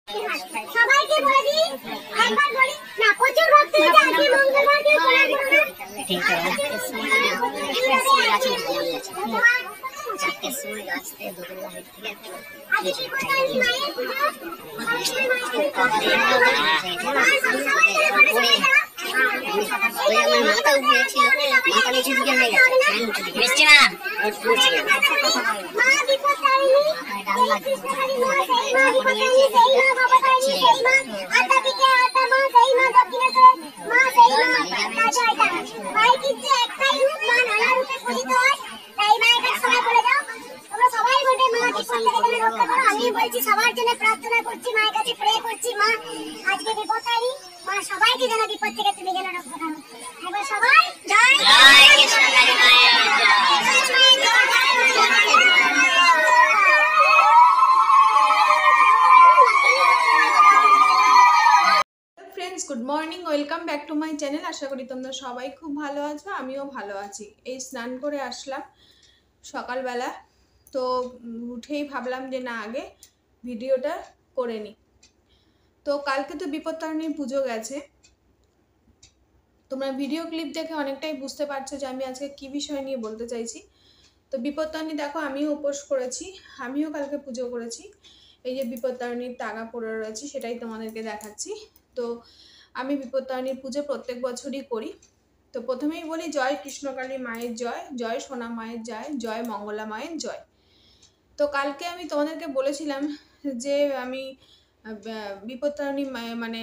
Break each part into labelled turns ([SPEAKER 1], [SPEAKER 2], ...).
[SPEAKER 1] সবাইকে বলে দিই, একবার বলি না, প্রচুর ভক্ত হয়েছে আজকে মঙ্গলবার, কেউ প্রণাম করো না। ঠিক আছে, চারটের সময় গাছ থেকে দুপুরবেলা হাইট থেকে আজকে কি কোথায় মায়ের পুজো, মাথা উপরে ছিল, মাথা নিচে দিকে হয়ে গেছে, মিষ্টি না মা বিপদ তারিণী, ডাল লাগে আটা পিঠে আটা মা, সেই মা দক্ষিণেশ্বর মা, সেই মা ভাই কিন্তু একটাই রূপ, মা নানা রূপে পূজিত হয়। তাই মায়ের কাছে সবাই বলে যাও, তোমরা সবাই বলবে মা বিপদ থেকে যেন রক্ষা করো। আমি বলছি সবার জন্য প্রার্থনা করছি, মায়ের কাছে প্রে করছি, মা আজকে বিপদ তারিণী, মা সবাইকে যেন বিপদ থেকে তুমি যেন রক্ষা করো। একবার সবাই জয় জয় কৃষ্ণ কালী মায়ের
[SPEAKER 2] friends, good morning, welcome back to my channel. আশা করি তোমরা সবাই খুব ভালো আছো, আমিও ভালো আছি। এই স্নান করে আসলাম সকালবেলা, তো উঠেই ভাবলাম যে না আগে ভিডিওটা করে নিই। তো কালকে তো বিপত্তারিণীর পুজো গেছে, তোমরা ভিডিও ক্লিপ দেখে অনেকটাই বুঝতে পারছো যে আমি আজকে কি বিষয় নিয়ে বলতে চাইছি। তো বিপত্তারিণী দেখো, আমিও উপোস করেছি, আমিও কালকে পুজো করেছি। এই যে বিপত্তারিণীর তাগা পড়ে রয়েছে, সেটাই তোমাদেরকে দেখাচ্ছি। তো আমি বিপত্তারিণীর পুজো প্রত্যেক বছরই করি। তো প্রথমেই বলি জয় কৃষ্ণকালী মায়ের জয়, জয় সোনা মায়ের জয়, জয় মঙ্গলা মায়ের জয়। তো কালকে আমি তোমাদেরকে বলেছিলাম যে আমি বিপত্তারিণী মানে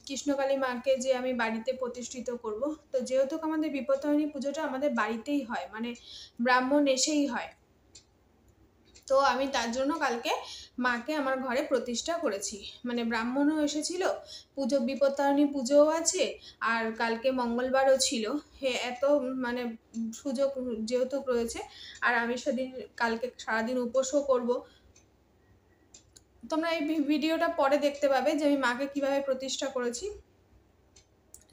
[SPEAKER 2] কৃষ্ণকালী মাকে যে আমি বাড়িতে প্রতিষ্ঠিত করব। তো যেহেতু আমাদের বিপত্তারিণী পুজোটা আমাদের বাড়িতেই হয়, মানে ব্রাহ্মণ এসেই হয়, তো আমি তার জন্য কালকে মাকে আমার ঘরে প্রতিষ্ঠা করেছি। মানে ব্রাহ্মণও এসেছিল, পুজো বিপত্তারিণী পুজোও আছে, আর কালকে মঙ্গলবারও ছিল। এত মানে সুযোগ যেহেতু রয়েছে, আর আমি সেদিন কালকে সারাদিন উপোসও করব। তোমরা এই ভিডিওটা পরে দেখতে পাবে যে আমি মাকে কিভাবে প্রতিষ্ঠা করেছি।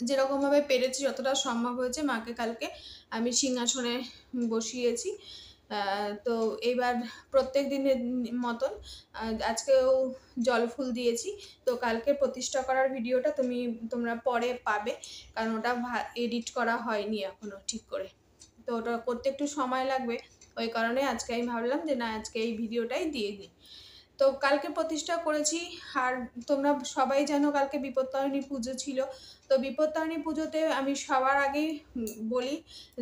[SPEAKER 2] যেরকমভাবে পেরেছি, যতটা সম্ভব হয়েছে, মাকে কালকে আমি সিংহাসনে বসিয়েছি। তো এইবার প্রত্যেক দিনের মতন আজকেও জল ফুল দিয়েছি। তো কালকে প্রতিষ্ঠা করার ভিডিওটা তোমরা পরে পাবে, কারণ ওটা এডিট করা হয়নি এখনো ঠিক করে। তো ওটা করতে একটু সময় লাগবে, ওই কারণে আজকে আমি ভাবলাম যে না, আজকে এই ভিডিওটাই দিয়ে দিই। তো কালকে প্রতিষ্ঠা করেছি। আর তোমরা সবাই জানো কালকে বিপত্তারিণী পুজো ছিল। তো বিপত্তারিণী পুজোতে আমি সবার আগেই বলি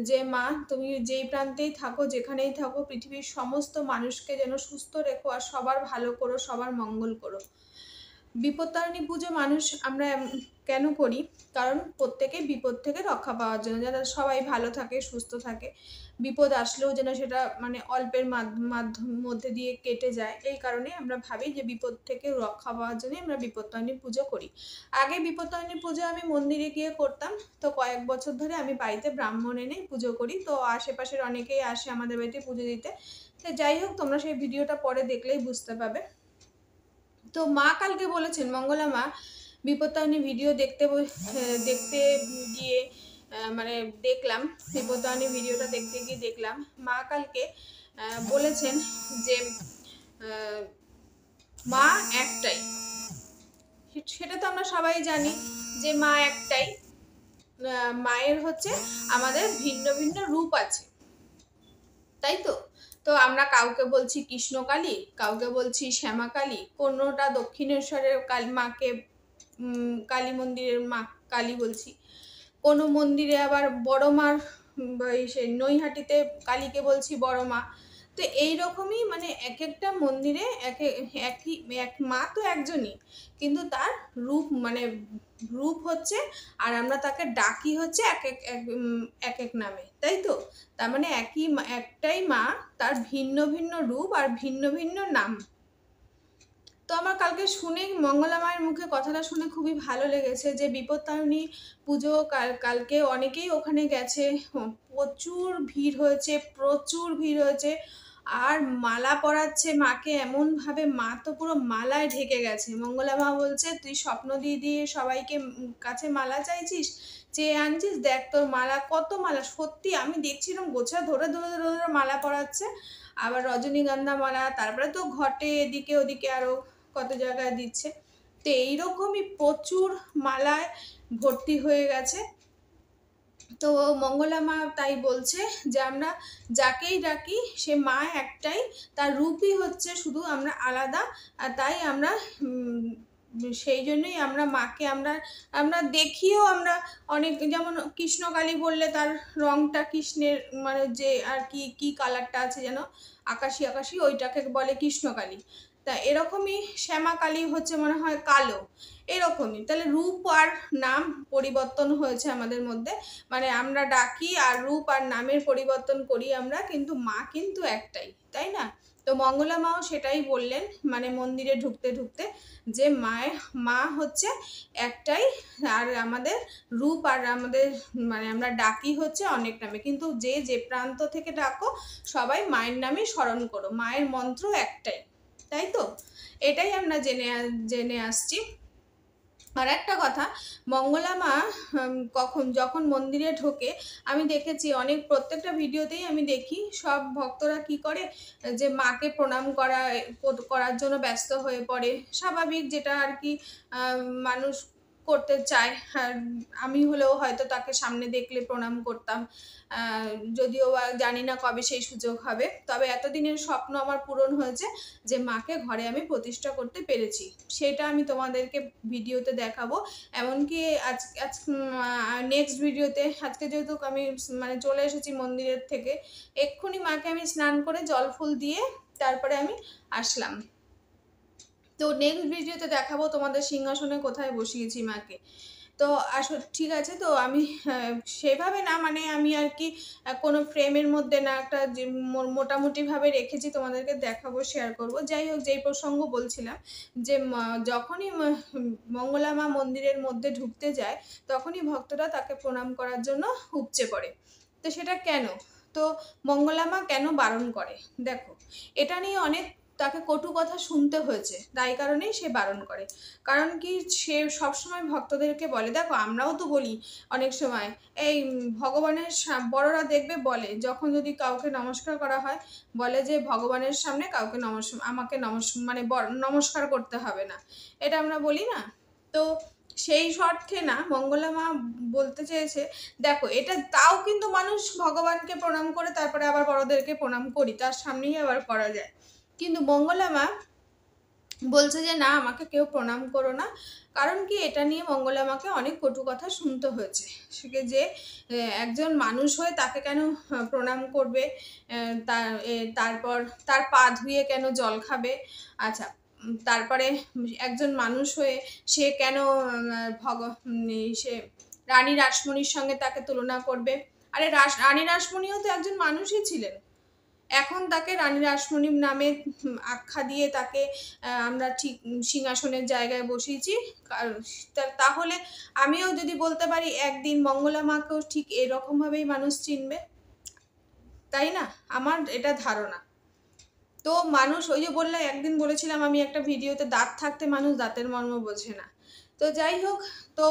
[SPEAKER 2] যে মা, তুমি যেই প্রান্তেই থাকো, যেখানেই থাকো, পৃথিবীর সমস্ত মানুষকে যেন সুস্থ রেখো, আর সবার ভালো করো, সবার মঙ্গল করো। বিপত্তারিণী পুজো আমরা কেন করি? কারণ প্রত্যেকেই বিপদ থেকে রক্ষা পাওয়ার জন্য, যারা সবাই ভালো থাকে, সুস্থ থাকে, বিপদ আসলেও যেন সেটা মানে অল্পের মধ্যে দিয়ে কেটে যায়। এই কারণে আমরা ভাবি যে বিপদ থেকে রক্ষা পাওয়ার জন্য আমরা বিপত্তারিণী পুজো করি। আগে বিপত্তারিণী পুজো আমি মন্দিরে গিয়ে করতাম, তো কয়েক বছর ধরে আমি বাড়িতে ব্রাহ্মণ এনে পুজো করি। তো আশেপাশের অনেকেই আসে আমাদের বাড়িতে পুজো দিতে। তো যাই হোক, তোমরা সেই ভিডিওটা পরে দেখলেই বুঝতে পাবে। তো মা কালকে বলেছেন, মঙ্গলা মা বিপত্তারিণী ভিডিও দেখতে গিয়ে মানে দেখলাম, বিপত্তারিণী ভিডিওটা দেখতে গিয়ে দেখলাম মা কালকে বলেছেন যে মা একটাই। সেটা তো আমরা সবাই জানি যে মা একটাই। মায়ের হচ্ছে আমাদের ভিন্ন ভিন্ন রূপ আছে, তাই তো। তো আমরা কাউকে বলছি কৃষ্ণকালী, কাউকে বলছি শ্যামাকালী, কোনোটা দক্ষিণেশ্বরের মাকে কালী মন্দিরের মা কালী বলছি, কোনো মন্দিরে আবার বড় মার সেই নৈহাটিতে কালীকে বলছি বড় মা। তো এইরকমই মানে এক একটা মন্দিরে এক মা তো একজনই, কিন্তু তার রূপ মানে রূপ হচ্ছে, আর আমরা তাকে ডাকি হচ্ছে এক এক নামে, তাই তো। তার মানে একটাই মা, তার ভিন্ন ভিন্ন রূপ আর ভিন্ন ভিন্ন নাম। তো আমার কালকে শুনে, মঙ্গলা মায়ের মুখে কথাটা শুনে খুবই ভালো লেগেছে যে বিপত্তারিণী পুজো কালকে অনেকেই ওখানে গেছে, প্রচুর ভিড় হয়েছে, প্রচুর ভিড় হয়েছে। আর মালা পরাচ্ছে মাকে এমনভাবে, মা তো পুরো মালায় ঢেকে গেছে। মঙ্গলা মা বলছে, তুই স্বপ্ন দিয়ে দিয়ে সবাইকে কাছে মালা চাইছিস, চেয়ে আনছিস, দেখ তোর মালা, কত মালা। সত্যি আমি দেখছিলাম গোছা ধরে ধরে ধরে ধরে মালা পরাচ্ছে, আবার রজনীগন্ধা মালা, তারপরে তো ঘটে এদিকে ওদিকে আরো কত জায়গায় দিচ্ছে। তো এইরকমই প্রচুর মালায় ভর্তি হয়ে গেছে। তো মঙ্গলা মা তাই বলছে যে আমরা যাকেই ডাকি সে মা একটাই, তার রূপই হচ্ছে শুধু আমরা আলাদা। আর তাই আমরা সেই জন্যই আমরা মাকে আমরা আমরা দেখিও আমরা অনেক, যেমন কৃষ্ণকালী বললে তার রংটা কৃষ্ণের মানে যে আর কি কি কালারটা আছে যেন আকাশি আকাশি, ওইটাকে বলে কৃষ্ণকালী। তা এরকমই শ্যামা কালী হচ্ছে মনে হয় কালো, এরকমই। তাহলে রূপ আর নাম পরিবর্তন হয়েছে আমাদের মধ্যে, মানে আমরা ডাকি আর রূপ আর নামের পরিবর্তন করি আমরা, কিন্তু মা কিন্তু একটাই, তাই না? তো মঙ্গলা মাও সেটাই বললেন, মানে মন্দিরে ঢুকতে ঢুকতে, যে মা হচ্ছে একটাই, আর আমাদের রূপ আর আমাদের মানে আমরা ডাকি হচ্ছে অনেক নামে, কিন্তু যে যে প্রান্ত থেকে ডাকো সবাই মায়ের নামে স্মরণ করো, মায়ের মন্ত্র একটাই, তাই তো? এটাই আমরা জেনে আসছি। আর একটা কথা, মঙ্গলা মা যখন মন্দিরে ঢোকে, আমি দেখেছি অনেক প্রত্যেকটা ভিডিওতেই আমি দেখি সব ভক্তরা কি করে, যে মাকে প্রণাম করার জন্য ব্যস্ত হয়ে পড়ে, স্বাভাবিক, যেটা আর কি মানুষ করতে চায়। আর আমি হলেও হয়তো তাকে সামনে দেখলে প্রণাম করতাম, যদিও জানি না কবে সেই সুযোগ হবে। তবে এতদিনের স্বপ্ন আমার পূরণ হয়েছে যে মাকে ঘরে আমি প্রতিষ্ঠা করতে পেরেছি, সেটা আমি তোমাদেরকে ভিডিওতে দেখাবো। এমনকি আজ নেক্সট ভিডিওতে, আজকে যেহেতু আমি মানে চলে এসেছি মন্দিরের থেকে, এক্ষুনি মাকে আমি স্নান করে জল ফুল দিয়ে তারপরে আমি আসলাম। তো নেক্সট ভিডিওতে দেখাবো তোমাদের সিংহাসনে কোথায় বসিয়েছি মাকে। তো ঠিক আছে। তো আমি সেভাবে না, মানে আমি আর কি কোনো ফ্রেমের মধ্যে না, একটা যে মোটামুটিভাবে রেখেছি, তোমাদেরকে দেখাবো, শেয়ার করব। যাই হোক, যেই প্রসঙ্গ বলছিলাম, যে যখনই মঙ্গলা মা মন্দিরের মধ্যে ঢুকতে যায় তখনই ভক্তরা তাকে প্রণাম করার জন্য উপচে পড়ে। তো সেটা কেন? তো মঙ্গলা মা কেন বারণ করে? দেখো, এটা নিয়ে অনেক তাকে কটু কথা শুনতে হয়েছে, তাই কারণেই সে বারণ করে। কারণ কি, সে সবসময় ভক্তদেরকে বলে, দেখো আমরাও তো বলি অনেক সময়, এই ভগবানের বড়রা দেখবে বলে, যখন যদি কাউকে নমস্কার করা হয় বলে যে ভগবানের সামনে কাউকে আমাকে মানে নমস্কার করতে হবে না, এটা আমরা বলি না? তো সেই স্বার্থে না মঙ্গলা মা বলতে চেয়েছে, দেখো এটা তাও কিন্তু মানুষ ভগবানকে প্রণাম করে তারপরে আবার বড়দেরকে প্রণাম করি, তার সামনেই আবার করা যায়, কিন্তু মঙ্গলা মা বলছে যে না, আমাকে কেউ প্রণাম করো না। কারণ কি, এটা নিয়ে মঙ্গলা মাকে অনেক কটু কথা শুনতে হয়েছে, সে যে একজন মানুষ হয়ে তাকে কেন প্রণাম করবে, তারপর তার পা ধুয়ে কেন জল খাবে, আচ্ছা, তারপরে একজন মানুষ হয়ে সে কেন সে রানী রাসমণির সঙ্গে তাকে তুলনা করবে। আরে রানী রাসমণিও তো একজন মানুষই ছিলেন, এখন তাকে রানী রাসমণির নামে আখ্যা দিয়ে তাকে আমরা ঠিক সিংহাসনের জায়গায় বসিয়েছি। তাহলে আমিও যদি বলতে পারি, একদিন মঙ্গলা মাকেও ঠিক এরকমভাবেই মানুষ চিনবে, তাই না? আমার এটা ধারণা। তো মানুষ, ওই যে বললে, একদিন বলেছিলাম আমি একটা ভিডিওতে, দাঁত থাকতে মানুষ দাঁতের মর্ম বোঝে না। তো যাই হোক, তো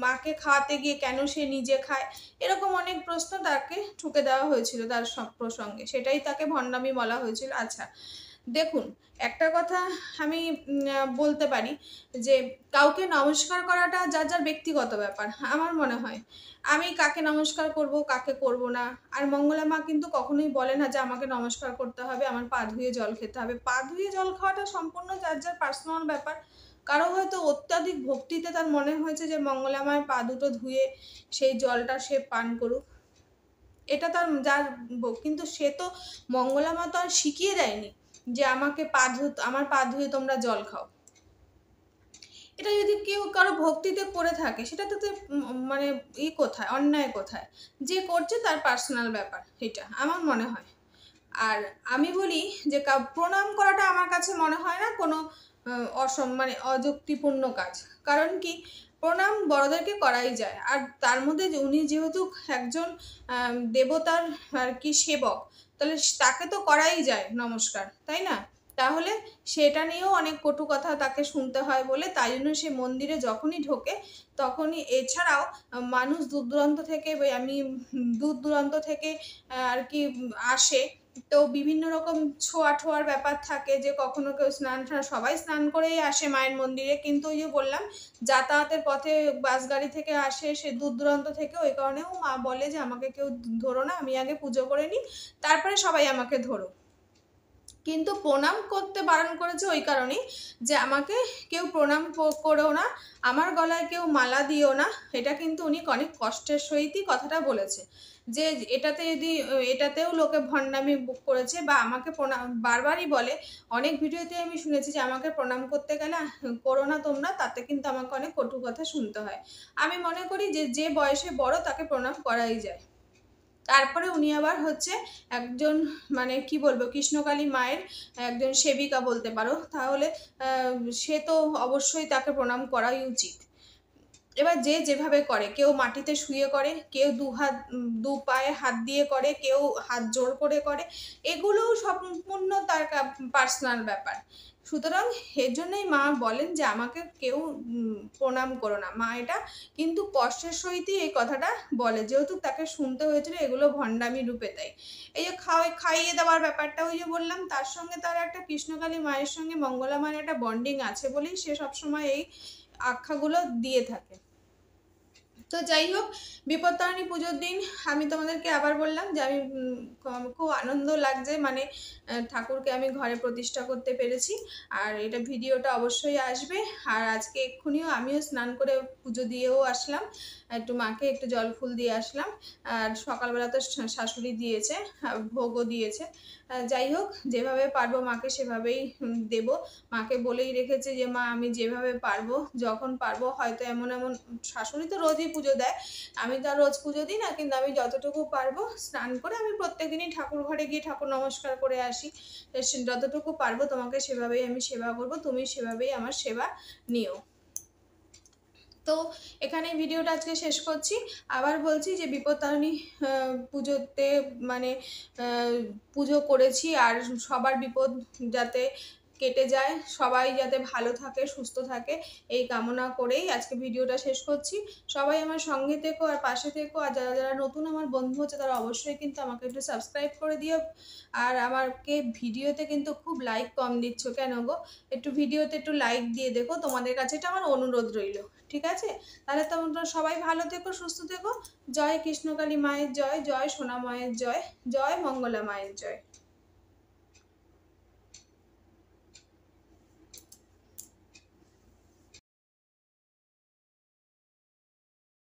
[SPEAKER 2] মাকে খাওয়াতে গিয়ে কেন সে নিজে খায়, এরকম অনেক প্রশ্ন তাকে ঠুকে দেওয়া হয়েছিল তার সব প্রসঙ্গে, সেটাই তাকে ভণ্ডামি বলা হয়েছিল। আচ্ছা দেখুন, একটা কথা আমি বলতে পারি, যে কাউকে নমস্কার করাটা যার যার ব্যক্তিগত ব্যাপার। আমার মনে হয় আমি কাকে নমস্কার করব কাকে করব না, আর মঙ্গলা মা কিন্তু কখনোই বলে না যে আমাকে নমস্কার করতে হবে, আমার পা ধুয়ে জল খেতে হবে। পা ধুয়ে জল খাওয়াটা সম্পূর্ণ যার যার পার্সোনাল ব্যাপার। কারো হয়তো অত্যাধিক ভক্তিতে তার মনে হয়েছে যে মঙ্গলা মায়ের পা দুটো ধুয়ে সেই জলটা সে পান করুক, এটা তার কিন্তু সে তো, মঙ্গলা মা তো আর শিখিয়ে দেয়নি যে আমার পা ধুয়ে তোমরা জল খাও। এটা যদি কেউ কারো ভক্তিতে করে থাকে, সেটা তো মানে কোথায় অন্যায়, কোথায়? যে করছে তার পার্সোনাল ব্যাপার, এটা আমার মনে হয়। আর আমি বলি যে প্রণাম করাটা আমার কাছে মনে হয় না কোনো মানে অযুক্তিপূর্ণ কাজ। কারণ কি, প্রণাম বড়দেরকে করাই যায়, আর তার মধ্যে উনি যেহেতু একজন দেবতার আর কি সেবক, তাহলে তাকে তো করাই যায় নমস্কার, তাই না? তাহলে সেটা নিয়েও অনেক কটু কথা তাকে শুনতে হয় বলে, তাই জন্য সে মন্দিরে যখনই ঢোকে তখনই, এছাড়াও মানুষ দূর দূরান্ত থেকে আর কি আসে, তো বিভিন্ন রকম ছোঁয়া ঠোয়ার ব্যাপার থাকে, যে কখনো কেউ সবাই স্নান করেই আসে মায়ের মন্দিরে, কিন্তু ওই যে বললাম যাতায়াতের পথে বাস গাড়ি থেকে আসে সে দূর দূরান্ত থেকে, ওই কারণেও মা বলে যে আমাকে কেউ ধরো না, আমি আগে পুজো করে নিই, তারপরে সবাই আমাকে ধরো। কিন্তু প্রণাম করতে বারণ করেছে ওই কারণেই যে আমাকে কেউ প্রণাম করো না, আমার গলায় কেউ মালা দিও না। এটা কিন্তু উনি অনেক কষ্টের সহিতই কথাটা বলেছে, যে এটাতে যদি এটাতেও লোকে ভণ্ডামি করেছে বা আমাকে প্রণাম বারবারই বলে, অনেক ভিডিওতে আমি শুনেছি যে আমাকে প্রণাম করতে গেলে করো না তোমরা, তাতে কিন্তু আমাকে অনেক কটু কথা শুনতে হয়। আমি মনে করি যে যে বয়সে বড় তাকে প্রণাম করাই যায়। তারপরে উনি আবার হচ্ছে একজন মানে কি বলবো কৃষ্ণকালী মায়ের একজন সেবিকা বলতে পারো, তাহলে সে তো অবশ্যই তাকে প্রণাম করাই উচিত। এবার যে যেভাবে করে, কেউ মাটিতে শুয়ে করে, কেউ দু পায়ে হাত দিয়ে করে, কেউ হাত জোড় করে করে, এগুলোও সম্পূর্ণ তার পার্সোনাল ব্যাপার। সুতরাং এর জন্যই মা বলেন যে আমাকে কেউ প্রণাম করো না। মা এটা কিন্তু কষ্টের সহিতই এই কথাটা বলে, যেহেতু তাকে শুনতে হয়েছিল এগুলো ভণ্ডামি রূপে দেয়। এই যে খাইয়ে দেওয়ার ব্যাপারটা ওই যে বললাম, তার সঙ্গে তার একটা কৃষ্ণকালী মায়ের সঙ্গে মঙ্গলা মায়ের একটা বন্ডিং আছে বলেই সে সবসময় এই আখ্যাগুলো দিয়ে থাকে। তো যাই হোক, বিপত্তারিণী পুজোর দিন আমি তোমাদেরকে আবার বললাম যে আমি খুব আনন্দ লাগছে, মানে ঠাকুরকে আমি ঘরে প্রতিষ্ঠা করতে পেরেছি। আর এটা ভিডিওটা অবশ্যই আসবে। আর আজকে এক্ষুনিও আমিও স্নান করে পুজো দিয়েও আসলাম, একটু মাকে একটু জল ফুল দিয়ে আসলাম। আর সকালবেলা তো শাশুড়ি দিয়েছে, ভোগও দিয়েছে। যাই হোক, যেভাবে পারবো মাকে সেভাবেই দেব। মাকে বলেই রেখেছে যে মা আমি যেভাবে পারবো যখন পারবো, হয়তো এমন এমন, শাশুড়ি তো রোজই পুজো দেয়, আমি তো আর রোজ পুজো দিই না, কিন্তু আমি যতটুকু পারবো স্নান করে আমি প্রত্যেকদিনই ঠাকুর ঘরে গিয়ে ঠাকুর নমস্কার করে আসি। যতটুকু পারবো তোমাকে সেভাবেই আমি সেবা করব, তুমি সেভাবেই আমার সেবা নিও। তো এখানে ভিডিওটা আজকে শেষ করছি। আবার বলছি যে বিপত্তারিণী পুজোতে মানে পুজো করেছি, আর সবার বিপদ যাতে কেটে যায়, সবাই যাতে ভালো থাকে সুস্থ থাকে, এই কামনা করেই আজকে ভিডিওটা শেষ করছি। সবাই আমার সঙ্গে থেকো আর পাশে থেকো, আর যারা যারা নতুন আমার বন্ধু হচ্ছে তারা অবশ্যই কিন্তু আমাকে একটু সাবস্ক্রাইব করে দিও। আর আমাকে ভিডিওতে কিন্তু খুব লাইক কম দিচ্ছ কেন গো, একটু ভিডিওতে একটু লাইক দিয়ে দেখো, তোমাদের কাছে এটা আমার অনুরোধ রইল, ঠিক আছে? তাহলে তোমরা সবাই ভালো থেকো সুস্থ থেকো। জয় কৃষ্ণকালী মায়ের জয়, জয় সোনা মায়ের জয়, জয় মঙ্গলা মায়ের জয়।